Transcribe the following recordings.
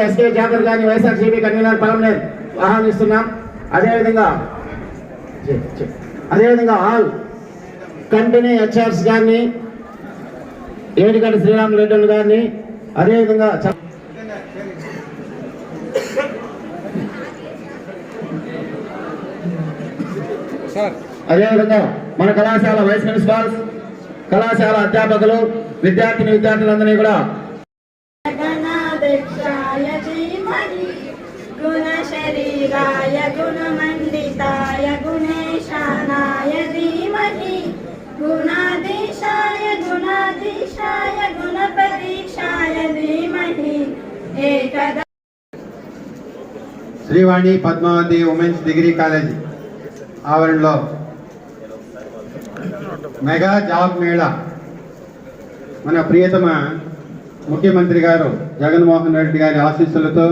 SK Jaber గారిని YSRCP convener Palamaner ఆహ్వానిస్తున్నాం. అదేవిధంగా ఆల్ కంపెనీ హెచ్ఆర్స్ గారిని, ఏడిగడ్డ శ్రీరామ్ రెడ్డి గారిని, అదేవిధంగా మన కళాశాల వైస్ ప్రిన్సిపాల్స్, కళాశాల అధ్యాపకులు, విద్యార్థులందరినీ కూడా గుణశరీరాయ గుణమండితాయ గుణేశానాయ ధీమహి గుణాధీశాయ గుణపరీక్షాయ ధీమహి ఏకదా. Srivani Padmavati women's degree college ఆవరణలో మెగా జాబ్ మేళా మన ప్రియతమ ముఖ్యమంత్రి గారు జగన్మోహన్ రెడ్డి గారి ఆశీస్సులతో,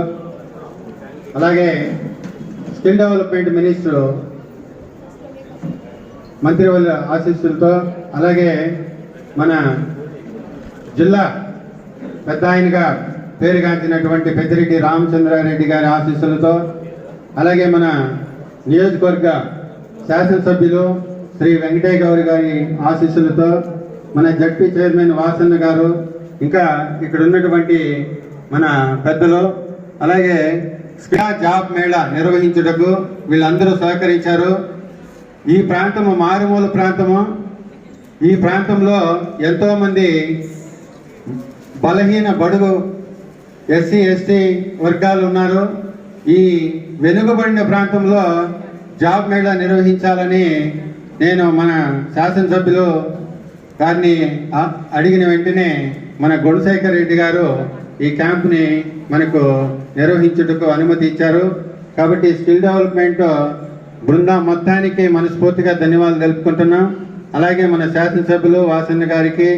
అలాగే స్కిల్ డెవలప్మెంట్ మినిస్టర్ మంత్రి వాళ్ళ ఆశీస్సులతో, అలాగే మన జిల్లా పెద్ద ఆయనగా పేరుగాంచినటువంటి పెద్దిరెడ్డి రామచంద్రారెడ్డి గారి ఆశీస్సులతో, అలాగే మన నియోజకవర్గ శాసనసభ్యులు శ్రీ వెంకటయ్య గౌరి గారి ఆశీస్సులతో, మన జడ్పీ చైర్మన్ వాసన్న గారు, ఇంకా ఇక్కడ ఉన్నటువంటి మన పెద్దలు, అలాగే జాబ్ మేళా నిర్వహించుటకు వీళ్ళందరూ సహకరించారు. ఈ ప్రాంతము మారుమూల ప్రాంతము. ఈ ప్రాంతంలో ఎంతోమంది బలహీన బడుగు ఎస్సీ ఎస్టీ వర్గాలు ఉన్నారు. ఈ వెనుకబడిన ప్రాంతంలో జాబ్ మేళా నిర్వహించాలని నేను మన శాసనసభ్యులు గారిని అడిగిన వెంటనే మన గుణశేఖర్ రెడ్డి గారు ఈ క్యాంప్ని మనకు నిర్వహించుటకు అనుమతి ఇచ్చారు. కాబట్టి స్కిల్ డెవలప్మెంట్ బృందం మొత్తానికి మనస్ఫూర్తిగా ధన్యవాదాలు తెలుపుకుంటున్నాం. అలాగే మన శాసనసభ్యులు వాసన్న గారికి,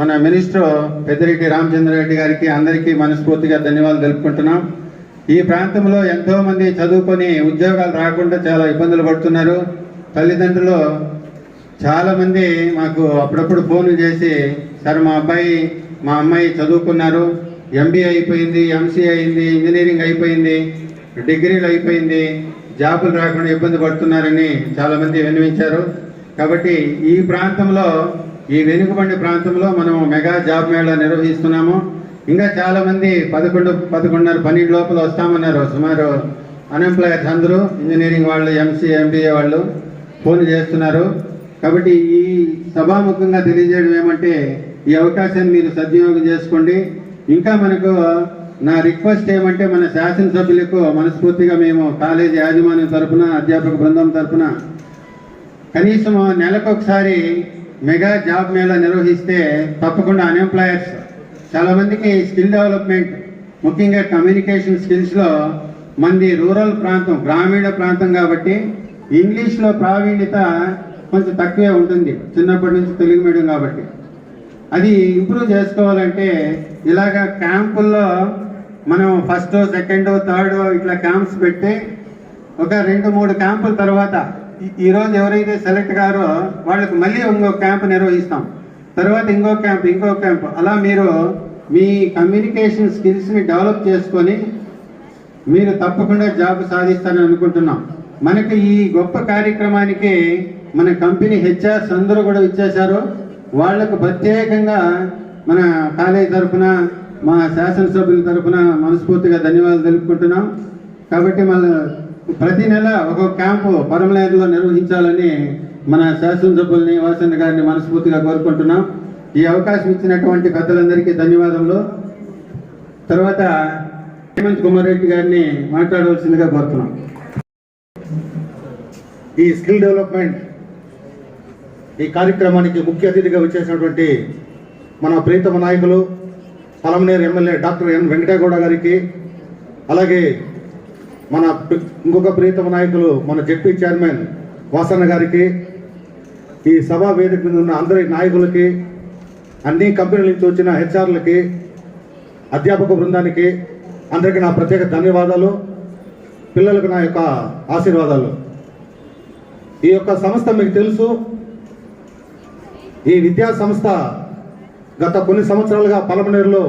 మన మినిస్టర్ పెద్దిరెడ్డి రామచంద్రారెడ్డి గారికి, అందరికీ మనస్ఫూర్తిగా ధన్యవాదాలు తెలుపుకుంటున్నాం. ఈ ప్రాంతంలో ఎంతో మంది చదువుకొని ఉద్యోగాలు రాకుండా చాలా ఇబ్బందులు పడుతున్నారు. తల్లిదండ్రులు చాలామంది మాకు అప్పుడప్పుడు ఫోన్లు చేసి, సార్ మా అమ్మాయి చదువుకున్నారు, ఎంబీఏ అయిపోయింది, ఎంసీఏ అయింది, ఇంజనీరింగ్ అయిపోయింది, డిగ్రీలు అయిపోయింది, జాబులు రాకుండా ఇబ్బంది పడుతున్నారని చాలామంది విన్నవించారు. కాబట్టి ఈ ప్రాంతంలో, ఈ వెనుకబడిన ప్రాంతంలో మనం మెగా జాబ్ మేళా నిర్వహిస్తున్నాము. ఇంకా చాలామంది 11-12 లోపల వస్తామన్నారు. సుమారు అన్ఎంప్లాయర్స్ అందరూ ఇంజనీరింగ్ వాళ్ళు, ఎంసీఏ ఎంబీఏ వాళ్ళు ఫోన్ చేస్తున్నారు. కాబట్టి ఈ సభాముఖంగా తెలియజేయడం ఏమంటే, ఈ అవకాశాన్ని మీరు సద్వినియోగం చేసుకోండి. ఇంకా మనకు నా రిక్వెస్ట్ ఏమంటే, మన శాసనసభ్యులకు మనస్ఫూర్తిగా మేము కాలేజీ యాజమాన్యం తరఫున, అధ్యాపక బృందం తరఫున కనీసం నెలకొకసారి మెగా జాబ్ మేళా నిర్వహిస్తే తప్పకుండా అన్ఎంప్లాయర్స్ చాలామందికి స్కిల్ డెవలప్మెంట్, ముఖ్యంగా కమ్యూనికేషన్ స్కిల్స్లో మంది రూరల్ ప్రాంతం, గ్రామీణ ప్రాంతం కాబట్టి ఇంగ్లీష్లో ప్రావీణ్యత కొంచెం తక్కువే ఉంటుంది, చిన్నప్పటి నుంచి తెలుగు మీడియం కాబట్టి. అది ఇంప్రూవ్ చేసుకోవాలంటే ఇలాగ క్యాంపుల్లో మనం 1st, 2nd, 3rd ఇట్లా క్యాంప్స్ పెట్టి ఒక 2-3 క్యాంపుల తర్వాత ఈరోజు ఎవరైతే సెలెక్ట్ కారో వాళ్ళకి మళ్ళీ ఇంకో క్యాంప్ నిర్వహిస్తాం, తర్వాత ఇంకో క్యాంప్ అలా మీరు మీ కమ్యూనికేషన్ స్కిల్స్ని డెవలప్ చేసుకొని మీరు తప్పకుండా జాబ్ సాధిస్తారని అనుకుంటున్నాం. మనకి ఈ గొప్ప కార్యక్రమానికి మన కంపెనీ హెచ్ఆర్స్ అందరూ కూడా ఇచ్చేశారు. వాళ్లకు ప్రత్యేకంగా మన కాలేజీ తరఫున, మా శాసనసభ్యుల తరఫున మనస్ఫూర్తిగా ధన్యవాదాలు తెలుపుకుంటున్నాం. కాబట్టి మళ్ళీ ప్రతి నెల ఒక క్యాంపు పరమలేరులో నిర్వహించాలని మన శాసనసభ్యుల్ని, వాసన్న గారిని మనస్ఫూర్తిగా కోరుకుంటున్నాం. ఈ అవకాశం ఇచ్చినటువంటి పెద్దలందరికీ ధన్యవాదములు. తర్వాత హేమంత్ కుమార్ రెడ్డి గారిని మాట్లాడవలసిందిగా కోరుతున్నాం. ఈ స్కిల్ డెవలప్మెంట్ ఈ కార్యక్రమానికి ముఖ్య అతిథిగా వచ్చేసినటువంటి మన ప్రీతమ నాయకులు Palamaner MLA doctor N Venkate Gowda గారికి, అలాగే మన ఇంకొక ప్రీతమ నాయకులు మన జెడ్పీ చైర్మన్ వాసన్న గారికి, ఈ సభా వేదిక మీద ఉన్న అందరి నాయకులకి, అన్ని కంపెనీల నుంచి వచ్చిన హెచ్ఆర్లకి, అధ్యాపక బృందానికి అందరికీ నా ప్రత్యేక ధన్యవాదాలు, పిల్లలకు నా యొక్క ఆశీర్వాదాలు. ఈ యొక్క సంస్థ మీకు తెలుసు, ఈ విద్యా సంస్థ గత కొన్ని సంవత్సరాలుగా పలమనేరులో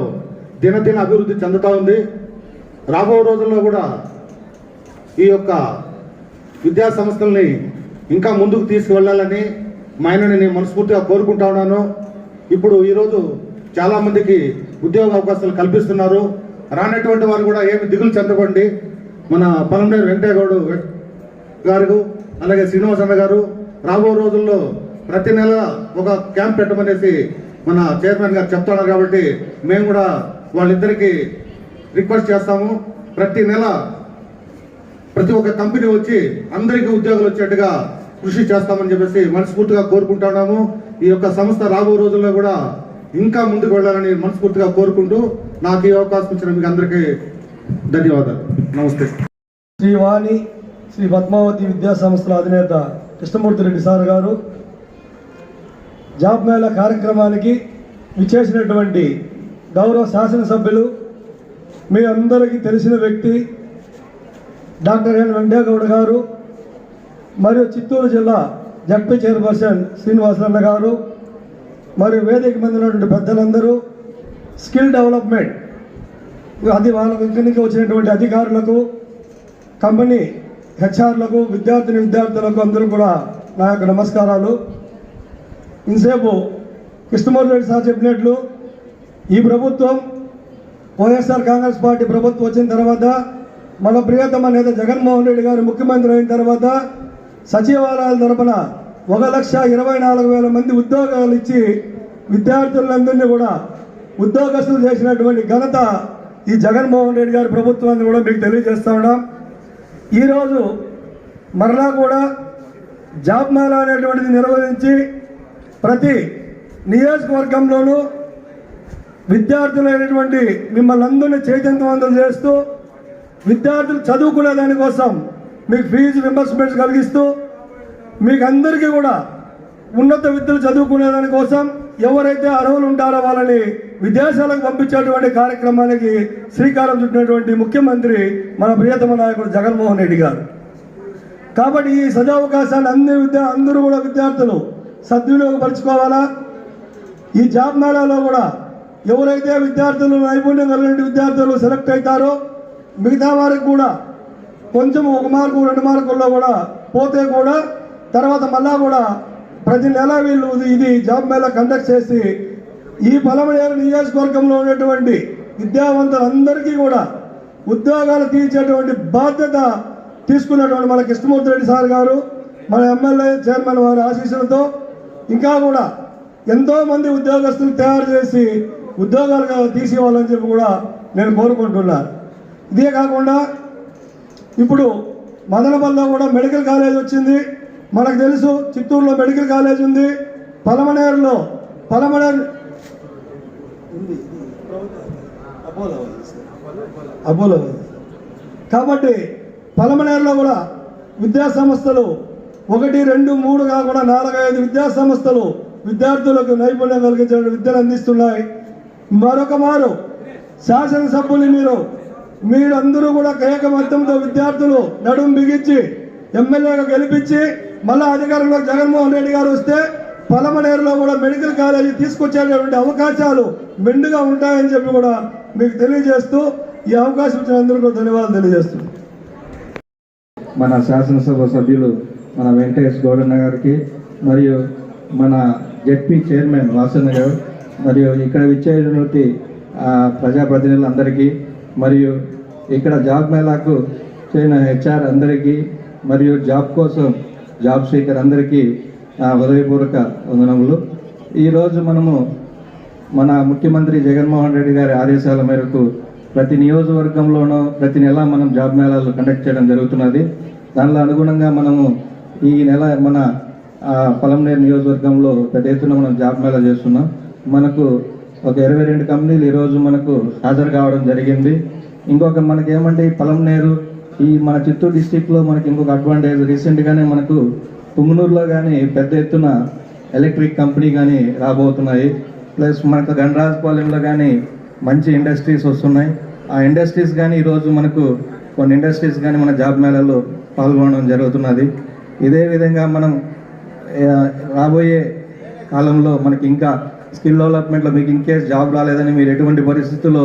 దినదిన అభివృద్ధి చెందుతూ ఉంది. రాబో రోజుల్లో కూడా ఈ యొక్క విద్యా సంస్థల్ని ఇంకా ముందుకు తీసుకువెళ్ళాలని మా ఆయనని నేను మనస్ఫూర్తిగా కోరుకుంటా ఉన్నాను. ఇప్పుడు ఈరోజు చాలామందికి ఉద్యోగ అవకాశాలు కల్పిస్తున్నారు. రానటువంటి వారు కూడా ఏమి దిగులు చెందకండి. మన పలమనేరు వెంకటేగౌడ గారు, అలాగే శ్రీనివాస్ అన్న గారు రాబో రోజుల్లో ప్రతి నెల ఒక క్యాంప్ పెట్టమనేసి మన చైర్మన్ గారు చెప్తున్నారు. కాబట్టి మేము కూడా వాళ్ళిద్దరికీ రిక్వెస్ట్ చేస్తాము. ప్రతి నెల ప్రతి ఒక్క కంపెనీ వచ్చి అందరికీ ఉద్యోగాలు వచ్చేట్టుగా కృషి చేస్తామని చెప్పేసి మనస్ఫూర్తిగా కోరుకుంటున్నాము. ఈ యొక్క సంస్థ రాబో రోజుల్లో కూడా ఇంకా ముందుకు వెళ్ళాలని మనస్ఫూర్తిగా కోరుకుంటూ నాకు ఈ అవకాశం ఇచ్చిన మీకు అందరికీ ధన్యవాదాలు. నమస్తే. శ్రీ వాణి శ్రీ పద్మావతి విద్యా సంస్థల అధినేత కృష్ణమూర్తి రెడ్డి సార్ గారు, జాబ్ మేళా కార్యక్రమానికి విచ్చేసినటువంటి గౌరవ శాసనసభ్యులు, మీ అందరికీ తెలిసిన వ్యక్తి డాక్టర్ ఎన్ వెంకటేగౌడ గారు, మరియు చిత్తూరు జిల్లా జడ్పీ చైర్పర్సన్ శ్రీనివాసన్న గారు, మరియు వేదిక మీద ఉన్నటువంటి పెద్దలందరూ, స్కిల్ డెవలప్మెంట్ అది వాళ్ళ దగ్గరికి వచ్చినటువంటి అధికారులకు, కంపెనీ హెచ్ఆర్లకు, విద్యార్థులకు అందరూ కూడా నా యొక్క నమస్కారాలు. ఇంతసేపు కృష్ణమూర్తి రెడ్డి సార్ చెప్పినట్లు ఈ ప్రభుత్వం వైఎస్ఆర్ కాంగ్రెస్ పార్టీ ప్రభుత్వం వచ్చిన తర్వాత మన ప్రియతమ నేత జగన్మోహన్ రెడ్డి గారు ముఖ్యమంత్రి అయిన తర్వాత సచివాలయాల తరపున 1,24,000 మంది ఉద్యోగాలు ఇచ్చి విద్యార్థులందరినీ కూడా ఉద్యోగస్తులు చేసినటువంటి ఘనత ఈ జగన్మోహన్ రెడ్డి గారి ప్రభుత్వాన్ని కూడా మీకు తెలియజేస్తా ఉన్నాం. ఈరోజు మరలా కూడా జాబ్ మేళా అనేటువంటిది నిర్వహించి ప్రతి నియోజకవర్గంలోనూ విద్యార్థులైనటువంటి మిమ్మల్ని అందరినీ చైతన్యవంతం చేస్తూ, విద్యార్థులు చదువుకునే దానికోసం మీకు ఫీజు రింబర్స్మెంట్స్ కలిగిస్తూ, మీకు అందరికీ కూడా ఉన్నత విద్యలు చదువుకునే దానికోసం ఎవరైతే అర్హులు ఉంటారో వాళ్ళని విదేశాలకు పంపించేటువంటి కార్యక్రమానికి శ్రీకారం చుట్టినటువంటి ముఖ్యమంత్రి మన ప్రియతమ నాయకుడు జగన్మోహన్ రెడ్డి గారు. కాబట్టి ఈ సదవకాశాన్ని అందరూ కూడా విద్యార్థులు సద్వినియోగపరచుకోవాలా. ఈ జాబ్ మేళాలో కూడా ఎవరైతే విద్యార్థులు నైపుణ్యం కలిగిన విద్యార్థులు సెలెక్ట్ అవుతారో మిగతా వారికి కూడా కొంచెం 1 మార్కు 2 మార్కుల్లో కూడా పోతే కూడా తర్వాత మళ్ళా కూడా ప్రతి నెల వీళ్ళు ఇది జాబ్ మేళా కండక్ట్ చేసి ఈ పలమనేరు నియోజకవర్గంలో ఉన్నటువంటి విద్యావంతులందరికీ కూడా ఉద్యోగాలు తీర్చేటువంటి బాధ్యత తీసుకున్నటువంటి మన కృష్ణమూర్తి రెడ్డి సార్ గారు, మన ఎమ్మెల్యే చైర్మన్ వారి ఆశీస్సులతో ఇంకా కూడా ఎంతోమంది ఉద్యోగస్తులు తయారు చేసి ఉద్యోగాలుగా తీసేవాళ్ళని చెప్పి కూడా నేను కోరుకుంటున్నాను. ఇదే కాకుండా ఇప్పుడు మదనపల్లిలో కూడా మెడికల్ కాలేజ్ వచ్చింది. మనకు తెలుసు చిత్తూరులో మెడికల్ కాలేజ్ ఉంది, పలమనేరు అపోలో. కాబట్టి పలమనేరులో కూడా విద్యా సంస్థలు 1, 2, 3 కాకుండా 4, 5 విద్యా సంస్థలు విద్యార్థులకు నైపుణ్యం కలిగించే విద్యను అందిస్తున్నాయి. మరొక మారు శాసనసభ్యులు మీరందరూ కూడా ఏకమత్యంతో విద్యార్థులు నడుం బిగించి ఎమ్మెల్యేగా గెలిపించి మళ్ళా అధికారంలో జగన్మోహన్ రెడ్డి గారు వస్తే పలమనేరులో కూడా మెడికల్ కాలేజీ తీసుకొచ్చేటువంటి అవకాశాలు మెండుగా ఉంటాయని చెప్పి కూడా మీకు తెలియజేస్తూ ఈ అవకాశం ఇచ్చిన అందరికీ ధన్యవాదాలు తెలియజేస్తున్నాను. మన శాసనసభ సభ్యులు మన వెంకటేష్ గౌడన్న గారికి, మరియు మన జెడ్పీ చైర్మన్ వాసన్న గారు, మరియు ఇక్కడ విచ్చేటువంటి ప్రజాప్రతినిధులందరికీ, మరియు ఇక్కడ జాబ్ మేళాకు చేరిన హెచ్ఆర్ అందరికీ, మరియు జాబ్ కోసం జాబ్ సీకర్ అందరికీ హృదయపూర్వక వందనములు. ఈరోజు మనము మన ముఖ్యమంత్రి జగన్మోహన్ రెడ్డి గారి ఆదేశాల మేరకు ప్రతి నియోజకవర్గంలోనూ ప్రతి నెల మనం జాబ్ మేళాలు కండక్ట్ చేయడం జరుగుతున్నది. దానిలో అనుగుణంగా మనము ఈ నెల మన పలమనేరు నియోజకవర్గంలో పెద్ద ఎత్తున మనం జాబ్ మేళా చేస్తున్నాం. మనకు ఒక 22 కంపెనీలు ఈరోజు మనకు హాజరు కావడం జరిగింది. ఇంకొక మనకి ఏమంటే ఈ పలమనేరు ఈ మన చిత్తూరు డిస్టిక్లో మనకి ఇంకొక అడ్వాంటేజ్, రీసెంట్గానే మనకు పుంగనూరులో కానీ పెద్ద ఎత్తున ఎలక్ట్రిక్ కంపెనీ కానీ రాబోతున్నాయి. ప్లస్ మనకు గణరాజపాలెంలో కానీ మంచి ఇండస్ట్రీస్ వస్తున్నాయి. ఆ ఇండస్ట్రీస్ కానీ ఈరోజు మనకు కొన్ని ఇండస్ట్రీస్ కానీ మన జాబ్ మేళాలో పాల్గొనడం జరుగుతున్నది. ఇదే విధంగా మనం రాబోయే కాలంలో మనకి ఇంకా స్కిల్ డెవలప్మెంట్లో మీకు ఇన్కేస్ జాబ్ రాలేదని మీరు ఎటువంటి పరిస్థితుల్లో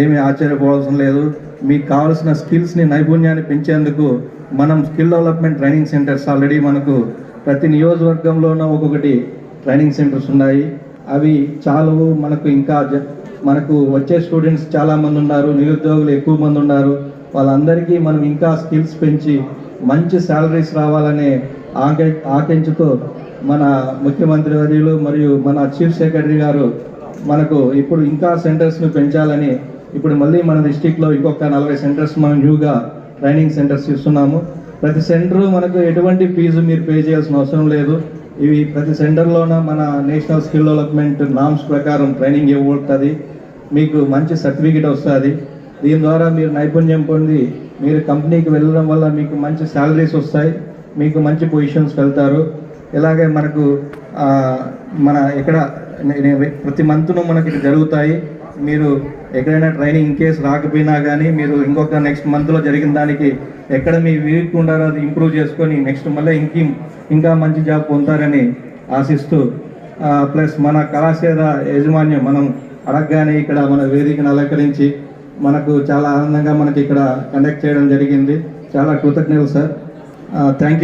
ఏమీ ఆశ్చర్యపోవాల్సిన లేదు. మీకు కావాల్సిన స్కిల్స్ని, నైపుణ్యాన్ని పెంచేందుకు మనం skill development training centres already మనకు ప్రతి నియోజకవర్గంలోనూ ఒక్కొక్కటి ట్రైనింగ్ సెంటర్స్ ఉన్నాయి. అవి చాలవు. మనకు ఇంకా మనకు వచ్చే స్టూడెంట్స్ చాలామంది ఉన్నారు, నిరుద్యోగులు ఎక్కువ మంది ఉన్నారు. వాళ్ళందరికీ మనం ఇంకా స్కిల్స్ పెంచి మంచి శాలరీస్ రావాలనే ఆకాంక్షతో మన ముఖ్యమంత్రి వర్యులు మరియు మన చీఫ్ సెక్రటరీ గారు మనకు ఇప్పుడు ఇంకా సెంటర్స్ను పెంచాలని ఇప్పుడు మళ్ళీ మన డిస్టిక్లో ఇంకొక 40 సెంటర్స్ మనం న్యూగా ట్రైనింగ్ సెంటర్స్ ఇస్తున్నాము. ప్రతి సెంటరు మనకు ఎటువంటి ఫీజు మీరు పే చేయాల్సిన అవసరం లేదు. ఇవి ప్రతి సెంటర్లోన మన నేషనల్ స్కిల్ డెవలప్మెంట్ నామ్స్ ప్రకారం ట్రైనింగ్ ఇవ్వబడుతుంది. మీకు మంచి సర్టిఫికేట్ వస్తుంది. దీని ద్వారా మీరు నైపుణ్యం పొంది మీరు కంపెనీకి వెళ్ళడం వల్ల మీకు మంచి శాలరీస్ వస్తాయి, మీకు మంచి పొజిషన్స్ వెళ్తారు. ఇలాగే మనకు మన ఇక్కడ ప్రతి మంత్ను మనకి జరుగుతాయి. మీరు ఎక్కడైనా ట్రైనింగ్ ఇన్ కేసు రాకపోయినా కానీ మీరు ఇంకొక నెక్స్ట్ మంత్లో జరిగిన దానికి ఎక్కడ మీ వీక్ ఉండాలో అది ఇంప్రూవ్ చేసుకొని నెక్స్ట్ మళ్ళీ ఇంకా మంచి జాబ్ పొందుతారని ఆశిస్తూ ప్లస్ మన కళాశాల యాజమాన్యం మనం అడగగానే ఇక్కడ మన వేదికను అలంకరించి మనకు చాలా ఆనందంగా మనకి ఇక్కడ కండక్ట్ చేయడం జరిగింది. చాలా కృతజ్ఞతలు సార్. Thank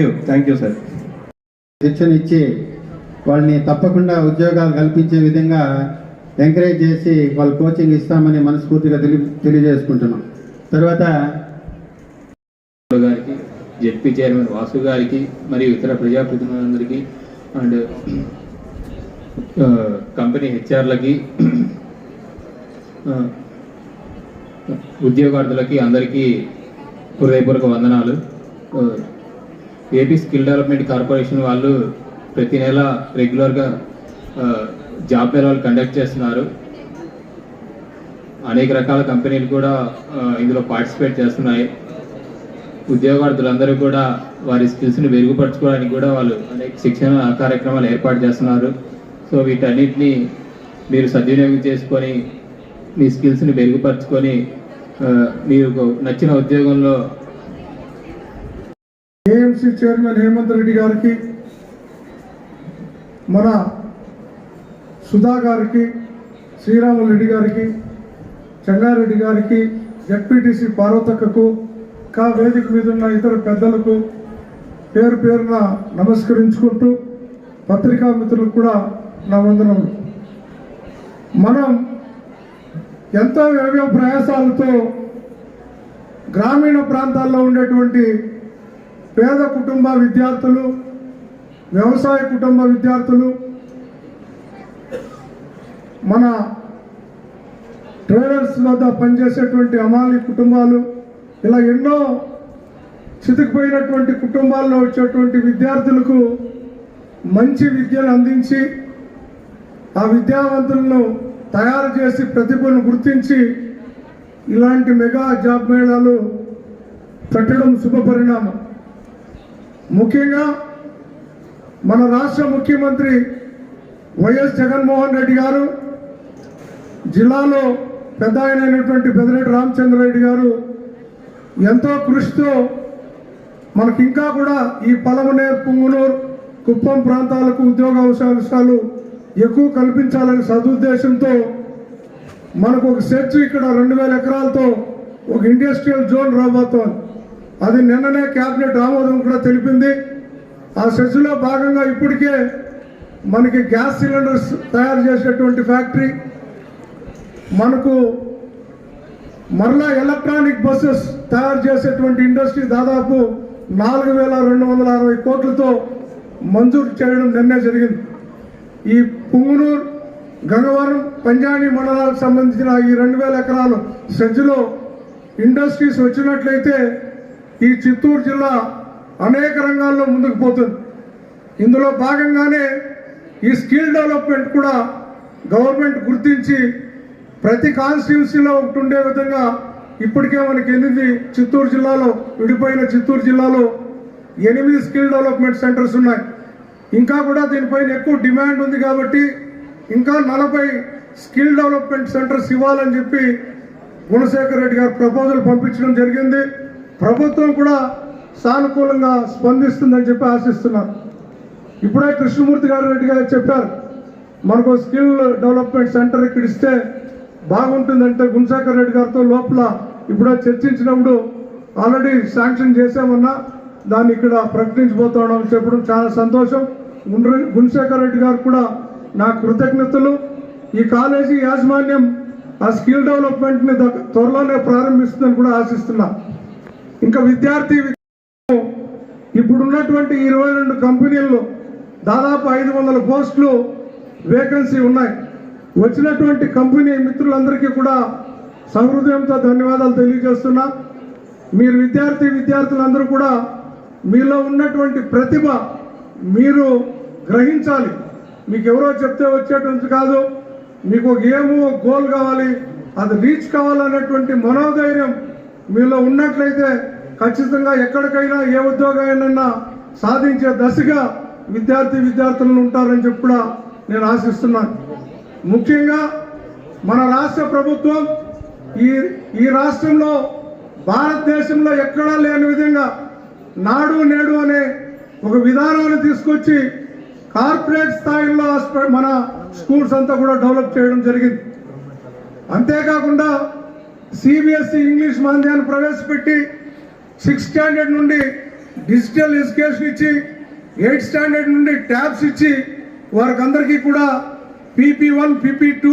you sir. శిక్షణ ఇచ్చి వాళ్ళని తప్పకుండా ఉద్యోగాలు కల్పించే విధంగా ఎంకరేజ్ చేసి వాళ్ళు కోచింగ్ ఇస్తామని మనస్ఫూర్తిగా తెలియజేసుకుంటున్నాం. తర్వాత గారికి, జెడ్పీ చైర్మన్ వాసు గారికి మరియు ఇతర ప్రజాప్రతినిధులందరికీ అండ్ కంపెనీ హెచ్ఆర్లకి, ఉద్యోగార్థులకి అందరికీ హృదయపూర్వక వందనాలు. ఏపీ స్కిల్ డెవలప్మెంట్ కార్పొరేషన్ వాళ్ళు ప్రతి నెల రెగ్యులర్గా జాబ్ మేళాలు కండక్ట్ చేస్తున్నారు. అనేక రకాల కంపెనీలు కూడా ఇందులో పార్టిసిపేట్ చేస్తున్నాయి. ఉద్యోగార్థులందరూ కూడా వారి స్కిల్స్ని మెరుగుపరచుకోవడానికి కూడా వాళ్ళు అనేక శిక్షణ కార్యక్రమాలు ఏర్పాటు చేస్తున్నారు. సో వీటన్నిటిని మీరు సద్వినియోగం చేసుకొని మీ స్కిల్స్ని మెరుగుపరచుకొని మీరు నచ్చిన ఉద్యోగంలో ఏఎంసీ చైర్మన్ హేమంత్ రెడ్డి గారికి, మన సుధా గారికి, శ్రీరాములు రెడ్డి గారికి, చెంగారెడ్డి గారికి, జెడ్పీటీసీ పార్వతక్కకు, వేదిక మీద ఉన్న ఇతర పెద్దలకు పేరు పేరున నమస్కరించుకుంటూ పత్రికా మిత్రులకు కూడా నా వందనములు. మనం ఎంతో వ్యయ ప్రయాసాలతో గ్రామీణ ప్రాంతాల్లో ఉండేటువంటి పేద కుటుంబ విద్యార్థులు, వ్యవసాయ కుటుంబ విద్యార్థులు, మన ట్రేడర్స్ వద్ద పనిచేసేటువంటి అమాలి కుటుంబాలు, ఇలా ఎన్నో చితికిపోయినటువంటి కుటుంబాల్లో వచ్చేటువంటి విద్యార్థులకు మంచి విద్యను అందించి ఆ విద్యావంతులను తయారు చేసి ప్రతిభను గుర్తించి ఇలాంటి మెగా జాబ్ మేళాలు పెట్టడం శుభపరిణామం. ముఖ్యంగా మన రాష్ట్ర ముఖ్యమంత్రి వైఎస్ జగన్మోహన్ రెడ్డి గారు, జిల్లాలో పెద్ద అయినటువంటి పెద్దిరెడ్డి రామచంద్రారెడ్డి గారు ఎంతో కృషితో మనకి ఇంకా కూడా ఈ పలమనేరు, పుంగనూరు, కుప్పం ప్రాంతాలకు ఉద్యోగ అవకాశాలు ఎక్కువ కల్పించాలని సదుద్దేశంతో మనకు ఒక సెర్చ్ ఇక్కడ 2000 ఎకరాలతో ఒక ఇండస్ట్రియల్ జోన్ రాబోతోంది. అది నిన్ననే క్యాబినెట్ ఆమోదం కూడా తెలిపింది. ఆ సెర్చ్లో భాగంగా ఇప్పటికే మనకి గ్యాస్ సిలిండర్స్ తయారు చేసేటువంటి ఫ్యాక్టరీ, మనకు మరలా ఎలక్ట్రానిక్ బస్సెస్ తయారు చేసేటువంటి ఇండస్ట్రీ దాదాపు 4260 కోట్లతో మంజూరు చేయడం నిన్నే జరిగింది. ఈ పుంగనూరు, గంగవరం, పంజాని మండలాలకు సంబంధించిన ఈ 2000 ఎకరాలు సెజ్లో ఇండస్ట్రీస్ వచ్చినట్లయితే ఈ చిత్తూరు జిల్లా అనేక రంగాల్లో ముందుకు పోతుంది. ఇందులో భాగంగానే ఈ స్కిల్ డెవలప్మెంట్ కూడా గవర్నమెంట్ గుర్తించి ప్రతి కాన్స్టిట్యున్సీలో ఒకటి ఉండే విధంగా ఇప్పటికే మనకి 8 చిత్తూరు జిల్లాలో, విడిపోయిన చిత్తూరు జిల్లాలో 8 స్కిల్ డెవలప్మెంట్ సెంటర్స్ ఉన్నాయి. ఇంకా కూడా దీనిపైన ఎక్కువ డిమాండ్ ఉంది కాబట్టి ఇంకా 40 స్కిల్ డెవలప్మెంట్ సెంటర్స్ ఇవ్వాలని చెప్పి గుణశేఖర్ రెడ్డి గారు ప్రపోజల్ పంపించడం జరిగింది. ప్రభుత్వం కూడా సానుకూలంగా స్పందిస్తుందని చెప్పి ఆశిస్తున్నారు. ఇప్పుడే కృష్ణమూర్తి గారు రెడ్డి గారు చెప్పారు, మనకు స్కిల్ డెవలప్మెంట్ సెంటర్ ఇక్కడ ఇస్తే బాగుంటుందంటే గుణశేఖర్ రెడ్డి గారితో లోపల ఇప్పుడే చర్చించినప్పుడు ఆల్రెడీ శాంక్షన్ చేసామన్నా దాన్ని ఇక్కడ ప్రకటించబోతున్నాం చెప్పడం చాలా సంతోషం. గుణశేఖర్ రెడ్డి గారు కూడా నా కృతజ్ఞతలు. ఈ కాలేజీ యాజమాన్యం ఆ స్కిల్ డెవలప్మెంట్ని త్వరలోనే ప్రారంభిస్తుందని కూడా ఆశిస్తున్నా. ఇంకా విద్యార్థి ఇప్పుడున్నటువంటి 22 కంపెనీల్లో దాదాపు 500 పోస్టులు వేకెన్సీ ఉన్నాయి. వచ్చినటువంటి కంపెనీ మిత్రులందరికీ కూడా సహృదయంతో ధన్యవాదాలు తెలియజేస్తున్నా. మీరు విద్యార్థులందరూ కూడా మీలో ఉన్నటువంటి ప్రతిభ మీరు గ్రహించాలి. మీకు ఎవరో చెప్తే వచ్చేటువంటి కాదు, మీకు ఒక ఏమో గోల్ కావాలి, అది రీచ్ కావాలనేటువంటి మనోధైర్యం మీలో ఉన్నట్లయితే ఖచ్చితంగా ఎక్కడికైనా ఏ ఉద్యోగాన్నైనా సాధించే దశగా విద్యార్థులు ఉంటారని చెప్పి కూడా నేను ఆశిస్తున్నాను. ముఖ్యంగా మన రాష్ట్ర ప్రభుత్వం ఈ రాష్ట్రంలో భారతదేశంలో ఎక్కడా లేని విధంగా నాడు నేడు అనే ఒక విధానాన్ని తీసుకొచ్చి కార్పొరేట్ స్థాయిలో మన స్కూల్స్ అంతా కూడా డెవలప్ చేయడం జరిగింది. అంతేకాకుండా సిబిఎస్ఈ ఇంగ్లీష్ మాధ్యమాన్ని ప్రవేశపెట్టి 6th స్టాండర్డ్ నుండి డిజిటల్ ఎడ్యుకేషన్ ఇచ్చి 8th స్టాండర్డ్ నుండి ట్యాబ్స్ ఇచ్చి వారికి అందరికీ కూడా PP1 PP2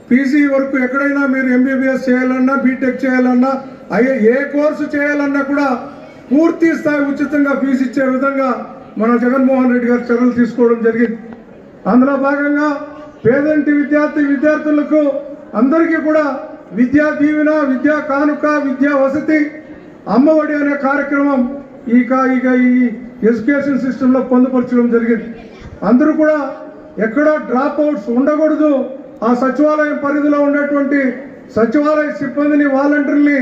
పీజీ వరకు ఎక్కడైనా మీరు MBBS చేయాలన్నా, బీటెక్ చేయాలన్నా, ఏ కోర్సు చేయాలన్నా కూడా పూర్తి స్థాయి ఉచితంగా ఫీజు ఇచ్చే విధంగా మన జగన్మోహన్ రెడ్డి గారు చర్యలు తీసుకోవడం జరిగింది. అందులో భాగంగా పేదంటి విద్యార్థులకు అందరికీ కూడా విద్యా దీవెన, విద్యా కానుక, విద్యా వసతి, అమ్మఒడి అనే కార్యక్రమం ఈ ఎడ్యుకేషన్ సిస్టంలో పొందుపరచడం జరిగింది. అందరూ కూడా ఎక్కడో డ్రాప్ అవుట్స్ ఉండకూడదు. ఆ సచివాలయం పరిధిలో ఉండేటువంటి సచివాలయ సిబ్బందిని, వాలంటీర్ని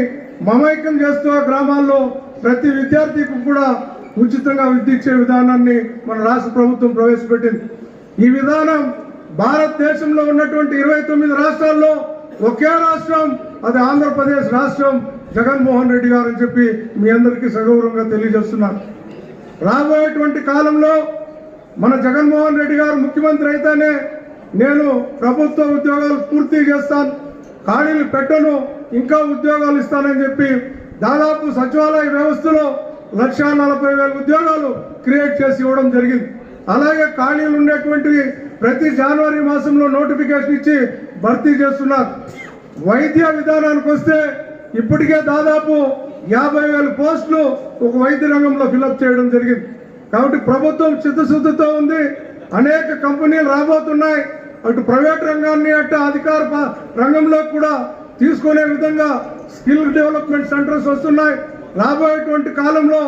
మమైక్యం చేస్తూ ఆ గ్రామాల్లో ప్రతి విద్యార్థికి కూడా ఉచితంగా విద్య ఇచ్చే విధానాన్ని మన రాష్ట్ర ప్రభుత్వం ప్రవేశపెట్టింది. ఈ విధానం భారతదేశంలో ఉన్నటువంటి 29 రాష్ట్రాల్లో ఒకే రాష్ట్రం, అది ఆంధ్రప్రదేశ్ రాష్ట్రం, జగన్మోహన్ రెడ్డి గారు అని చెప్పి మీ అందరికీ సగౌరవంగా తెలియజేస్తున్నాను. రాబోయేటువంటి కాలంలో మన జగన్మోహన్ రెడ్డి గారు ముఖ్యమంత్రి అయితేనే నేను ప్రభుత్వ ఉద్యోగాలు పూర్తి చేస్తాను, ఖాళీలు పెట్టను, ఇంకా ఉద్యోగాలు ఇస్తానని చెప్పి దాదాపు సచివాలయ వ్యవస్థలో 1,40,000 ఉద్యోగాలు క్రియేట్ చేసి ఇవ్వడం జరిగింది. అలాగే ఖాళీలు ఉండేటువంటివి ప్రతి జనవరి మాసంలో నోటిఫికేషన్ ఇచ్చి భర్తీ చేస్తున్నారు. వైద్య విధానానికి వస్తే ఇప్పటికే దాదాపు 50,000 పోస్టులు ఒక వైద్య రంగంలో ఫిలప్ చేయడం జరిగింది. కాబట్టి ప్రభుత్వం చిత్తశుద్ధితో ఉంది. అనేక కంపెనీలు రాబోతున్నాయి. అటు ప్రైవేట్ రంగాన్ని అటు అధికార రంగంలో కూడా తీసుకునే విధంగా స్కిల్ డెవలప్మెంట్ సెంటర్స్ వస్తున్నాయి. రాబోయేటువంటి కాలంలో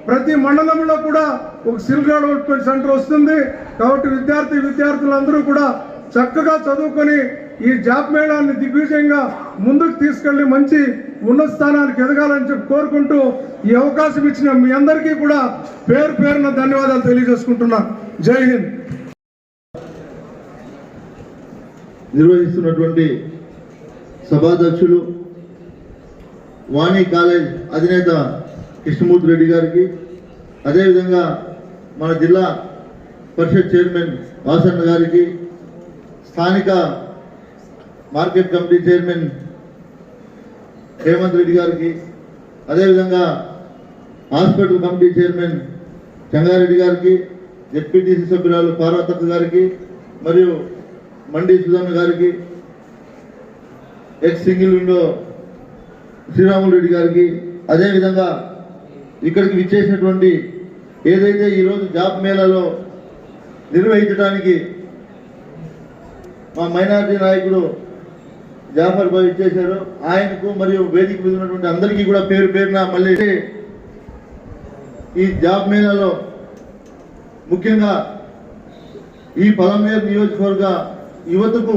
ప్రతి మండలంలో కూడా ఒక స్కిల్ డెవలప్మెంట్ సెంటర్ వస్తుంది. కాబట్టి విద్యార్థులందరూ కూడా చక్కగా చదువుకొని ఈ జాబ్ మేళాన్ని దిగ్విజయంగా ముందుకు తీసుకెళ్లి మంచి ఉన్నత స్థానానికి ఎదగాలని చెప్పి కోరుకుంటూ ఈ అవకాశం ఇచ్చిన మీ అందరికీ కూడా పేరున ధన్యవాదాలు తెలియజేసుకుంటున్నాను. జై హింద్. నిర్వహిస్తున్నటువంటి సభాధ్యక్షులు వాణి కాలేజ్ అధినేత కృష్ణమూర్తి రెడ్డి గారికి, అదేవిధంగా మన జిల్లా పరిషత్ చైర్మన్ వాసన్న గారికి, స్థానిక market committee chairman Hemanth Reddy గారికి, అదేవిధంగా హాస్పిటల్ కమిటీ చైర్మన్ చంగారెడ్డి గారికి, జెడ్పీటీసీ సభ్యురాలు పార్వతక్క గారికి, మరియు మండి సుధన్న గారికి, X single window Sriramulu Reddy గారికి, అదేవిధంగా ఇక్కడికి విచ్చేసినటువంటి ఏదైతే ఈరోజు జాబ్ మేళాలో నిర్వహించడానికి మా మైనారిటీ నాయకుడు జాఫర్ భాయ్ ఇచ్చేశారు, ఆయనకు మరియు వేదిక మీద ఉన్నటువంటి అందరికీ కూడా పేరున మళ్ళీ ఈ జాబ్ మేళాలో ముఖ్యంగా ఈ పలమనేరు నియోజకవర్గ యువతకు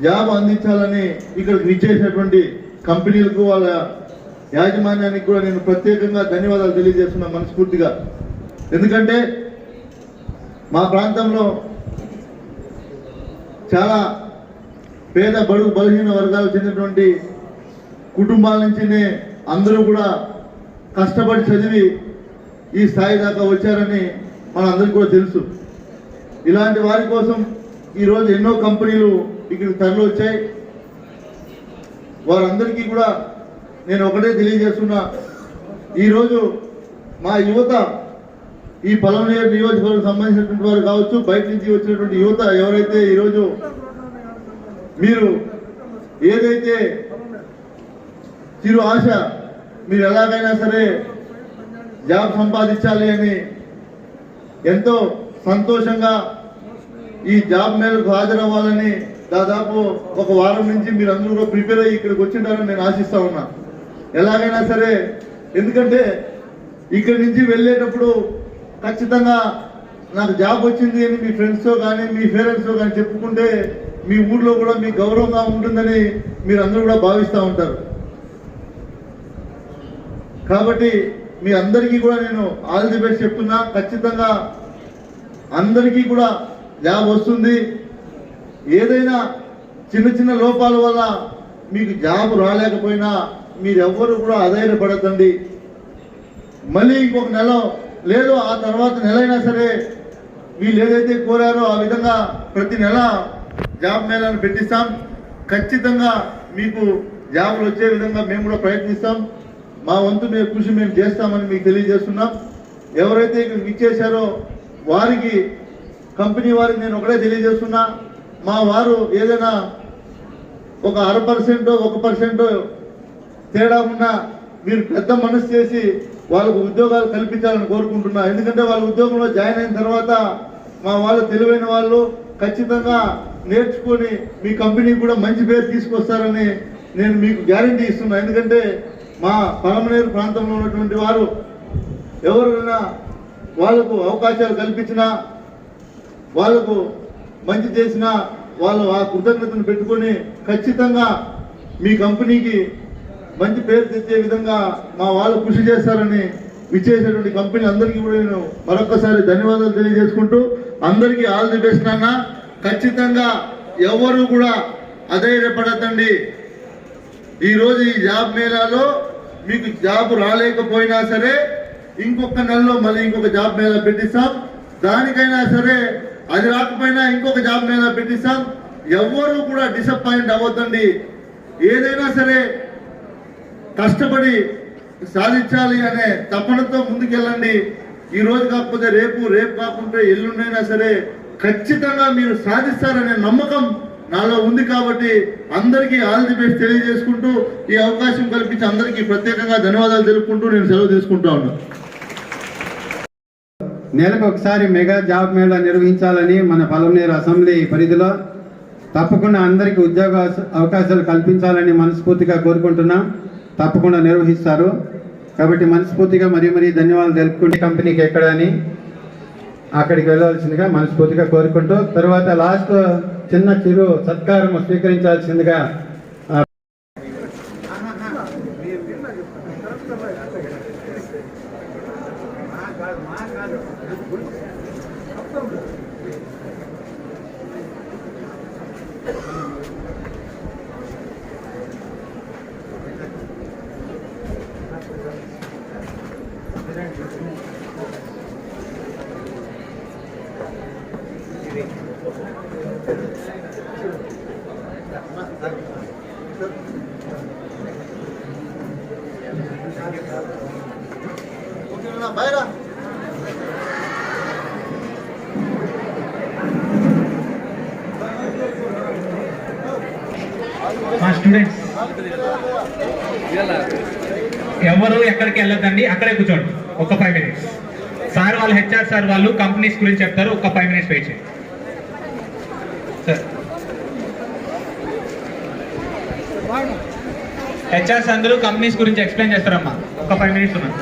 జాబ్ అందించాలని ఇక్కడికి విచ్చేసినటువంటి కంపెనీలకు వాళ్ళ యాజమాన్యానికి కూడా నేను ప్రత్యేకంగా ధన్యవాదాలు తెలియజేస్తున్నా మనస్ఫూర్తిగా. ఎందుకంటే మా ప్రాంతంలో చాలా పేద బడుగు బలహీన వర్గాలు చెందినటువంటి కుటుంబాల నుంచినే అందరూ కూడా కష్టపడి చదివి ఈ స్థాయి దాకా వచ్చారని మనందరికీ కూడా తెలుసు. ఇలాంటి వారి కోసం ఈరోజు ఎన్నో కంపెనీలు ఇక్కడికి తరలి వచ్చాయి. వారందరికీ కూడా నేను ఒకటే తెలియజేస్తున్నా, ఈరోజు మా యువత ఈ పలమనేరు నియోజకవర్గం సంబంధించినటువంటి వారు కావచ్చు, బయట నుంచి వచ్చినటువంటి యువత ఎవరైతే ఈరోజు మీరు ఏదైతే చిరు ఆశ మీరు ఎలాగైనా సరే జాబ్ సంపాదించాలి అని ఎంతో సంతోషంగా ఈ జాబ్ మేళకు హాజరవ్వాలని దాదాపు ఒక వారం నుంచి మీరు అందరూ కూడా ప్రిపేర్ అయ్యి ఇక్కడికి వచ్చింటారని నేను ఆశిస్తా ఉన్నా. ఎలాగైనా సరే, ఎందుకంటే ఇక్కడి నుంచి వెళ్ళేటప్పుడు ఖచ్చితంగా నాకు జాబ్ వచ్చింది అని మీ ఫ్రెండ్స్తో కానీ మీ పేరెంట్స్తో కానీ చెప్పుకుంటే మీ ఊర్లో కూడా మీకు గౌరవంగా ఉంటుందని మీరు అందరూ కూడా భావిస్తూ ఉంటారు. కాబట్టి మీ అందరికీ కూడా నేను ఆల్ ది బెస్ట్ చెప్తున్నా. ఖచ్చితంగా అందరికీ కూడా జాబ్ వస్తుంది. ఏదైనా చిన్న చిన్న లోపాల వల్ల మీకు జాబ్ రాలేకపోయినా మీరెవ్వరు కూడా అధైర్యపడద్దండి. మళ్ళీ ఇంకొక నెల లేదు ఆ తర్వాత నెల అయినా సరే వీళ్ళు ఏదైతే కోరారో ఆ విధంగా ప్రతి నెల జాబ్ మేళాను పెట్టిస్తాం. ఖచ్చితంగా మీకు జాబులు వచ్చే విధంగా మేము కూడా ప్రయత్నిస్తాం. మా వంతు మేము కృషి మేము చేస్తామని మీకు తెలియజేస్తున్నాం. ఎవరైతే ఇక్కడ ఇచ్చేశారో వారికి కంపెనీ వారికి నేను ఒకటే తెలియజేస్తున్నా, మా వారు ఏదైనా ఒక 0.5% 1% తేడా ఉన్నా మీరు పెద్ద మనసు చేసి వాళ్ళకు ఉద్యోగాలు కల్పించాలని కోరుకుంటున్నా. ఎందుకంటే వాళ్ళ ఉద్యోగంలో జాయిన్ అయిన తర్వాత మా వాళ్ళు తెలివైన వాళ్ళు ఖచ్చితంగా నేర్చుకొని మీ కంపెనీకి కూడా మంచి పేరు తీసుకొస్తారని నేను మీకు గ్యారంటీ ఇస్తున్నా. ఎందుకంటే మా పలమనేరు ప్రాంతంలో ఉన్నటువంటి వారు ఎవరైనా వాళ్ళకు అవకాశాలు కల్పించినా వాళ్ళకు మంచి చేసినా వాళ్ళు ఆ కృతజ్ఞతను పెట్టుకొని ఖచ్చితంగా మీ కంపెనీకి మంచి పేరు తెచ్చే విధంగా మా వాళ్ళు కృషి చేస్తారని విచ్చేసేటువంటి కంపెనీ అందరికీ కూడా నేను మరొకసారి ధన్యవాదాలు తెలియజేసుకుంటూ అందరికీ ఆల్ ది బెస్ట్ అన్న. ఖచ్చితంగా ఎవరు కూడా అధైర్యపడద్దండి. ఈరోజు ఈ జాబ్ మేళాలో మీకు జాబ్ రాలేకపోయినా సరే ఇంకొక నెలలో మళ్ళీ ఇంకొక జాబ్ మేళా పెట్టిస్తాం. దానికైనా సరే అది రాకపోయినా ఇంకొక జాబ్ మేళా పెట్టిస్తాం. ఎవరు కూడా డిసప్పాయింట్ అవ్వద్దండి. ఏదైనా సరే కష్టపడి సాధించాలి అనే తపనతో ముందుకెళ్ళండి. ఈ రోజు కాకపోతే రేపు, రేపు కాకుంటే ఎల్లుండైనా సరే ఖచ్చితంగా మీరు సాధిస్తారనే నమ్మకం నాలో ఉంది. కాబట్టి అందరికీ ఆల్ ది బెస్ట్ తెలియజేసుకుంటూ ఈ అవకాశం కల్పించి అందరికీ ప్రత్యేకంగా ధన్యవాదాలు తెలుపుకుంటూ నేను సెలవు తీసుకుంటా ఉన్నాను. నెలకు ఒకసారి మెగా జాబ్ మేళా నిర్వహించాలని మన పలమనేరు అసెంబ్లీ పరిధిలో తప్పకుండా అందరికీ ఉద్యోగ అవకాశాలు కల్పించాలని మనస్ఫూర్తిగా కోరుకుంటున్నాం. తప్పకుండా నిర్వహిస్తారు. కాబట్టి మనస్ఫూర్తిగా మరీ ధన్యవాదాలు తెలుపుకుంటే కంపెనీకి ఎక్కడని అక్కడికి వెళ్ళవలసిందిగా మనస్ఫూర్తిగా కోరుకుంటూ తర్వాత లాస్ట్ చిన్న చిరు సత్కారం స్వీకరించాల్సిందిగా మా స్టూడెంట్స్ ఎవరు ఎక్కడికి వెళ్ళొద్దండి, అక్కడే కూర్చోండి ఒక 5 minutes. సార్ వాళ్ళు హెచ్ఆర్ సార్ వాళ్ళు కంపెనీస్ గురించి చెప్తారు. ఒక 5 minutes వెయిట్ చేయండి సార్. హెచ్ఆర్స్ అందరూ కంపెనీస్ గురించి ఎక్స్ప్లెయిన్ చేస్తారమ్మా. ఒక 5 minutes ఉన్నారు.